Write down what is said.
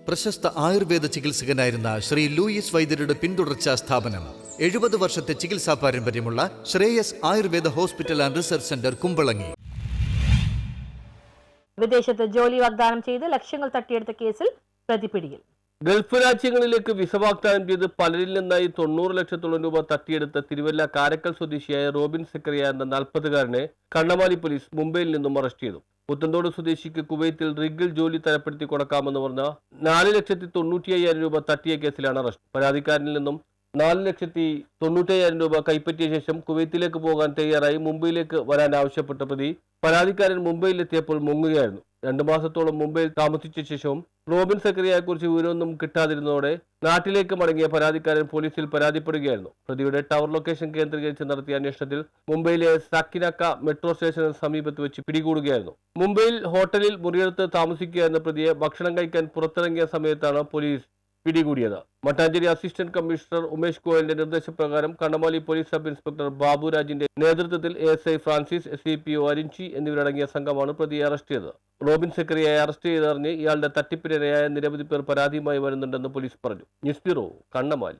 പ്രശസ്ത ആയുർവേദ ചികിത്സകനായിരുന്ന ശ്രീ ലൂയിസ് വൈദ്യരുടെ പിന്തുടർച്ചാ സ്ഥാപനം 70 വർഷത്തെ ചികിത്സാ പാരമ്പര്യമുള്ള Shreyas Ayurveda hospital and research centre Kumbalangi. വിദേശത്ത് ജോലി വാഗ്ദാനം ചെയ്ത് ലക്ഷങ്ങൾ തട്ടിയെടുത്ത കേസിൽ പ്രതി പിടിയിൽ. ഗൾഫ് രാജ്യങ്ങളിലേക്ക് വിസ വാഗ്ദാനം ചെയ്ത് പലരിൽ നിന്നായി 90 ലക്ഷത്തോളം രൂപ തട്ടിയെടുത്ത തിരുവല്ല കാരക്കൽ സ്വദേശിയായ റോബിൻ സെക്കറിയ എന്ന 40-കാരനെ കണ്ണമാലി പോലീസ് മുംബൈയിൽ നിന്നും അറസ്റ്റ് ചെയ്തു. പുത്തൻതോട് സ്വദേശിക്ക് കുവൈത്തിൽ റിഗിൽ ജോലി തരപ്പെടുത്തി കൊടുക്കാമെന്ന് പറഞ്ഞ 4,95,000 രൂപ തട്ടിയ കേസിലാണ് അറസ്റ്റ്. പരാതിക്കാരനിൽ നിന്നും 4,95,000 രൂപ കൈപ്പറ്റിയ ശേഷം കുവൈത്തിലേക്ക് പോകാൻ തയ്യാറായി മുംബൈയിലേക്ക് വരാൻ ആവശ്യപ്പെട്ട പ്രതി പരാതിക്കാരൻ മുംബൈയിലെത്തിയപ്പോൾ മുങ്ങുകയായിരുന്നു. 2 മാസത്തോളം മുംബൈയിൽ താമസിച്ച ശേഷവും റോബിൻ സെക്കറിയയെക്കുറിച്ച് വിവരമൊന്നും കിട്ടാതിരുന്നതോടെ നാട്ടിലേക്ക് മടങ്ങിയ പരാതിക്കാരൻ പോലീസിൽ പരാതിപ്പെടുകയായിരുന്നു. പ്രതിയുടെ ടവർ ലൊക്കേഷൻ കേന്ദ്രീകരിച്ച് നടത്തിയ അന്വേഷണത്തിൽ മുംബൈയിലെ സാക്കിനാക്ക മെട്രോ സ്റ്റേഷന് സമീപത്ത് വെച്ച് പിടികൂടുകയായിരുന്നു. മുംബൈയിൽ ഹോട്ടലിൽ മുറിയെടുത്ത് താമസിക്കുകയായിരുന്ന പ്രതിയെ ഭക്ഷണം കഴിക്കാൻ പുറത്തിറങ്ങിയ സമയത്താണ് പോലീസ് പിടികൂടിയത്. മട്ടാഞ്ചേരി അസിസ്റ്റന്റ് കമ്മീഷണർ ഉമേഷ് ഗോയലിന്റെ നിർദ്ദേശപ്രകാരം കണ്ണമാലി പോലീസ് സബ് ഇൻസ്പെക്ടർ ബാബുരാജിന്റെ നേതൃത്വത്തിൽ ASI ഫ്രാൻസിസ്, SCPO അരിഞ്ചി എന്നിവരടങ്ങിയ സംഘമാണ് പ്രതിയെ അറസ്റ്റ് ചെയ്തത്. റോബിൻ സെക്കറിയയെ അറസ്റ്റ് ചെയ്തറിഞ്ഞ് ഇയാളുടെ തട്ടിപ്പിനിരയായ നിരവധി പേർ പരാതിയുമായി വരുന്നുണ്ടെന്ന് പോലീസ് പറഞ്ഞു. News bureau, Kannamaly.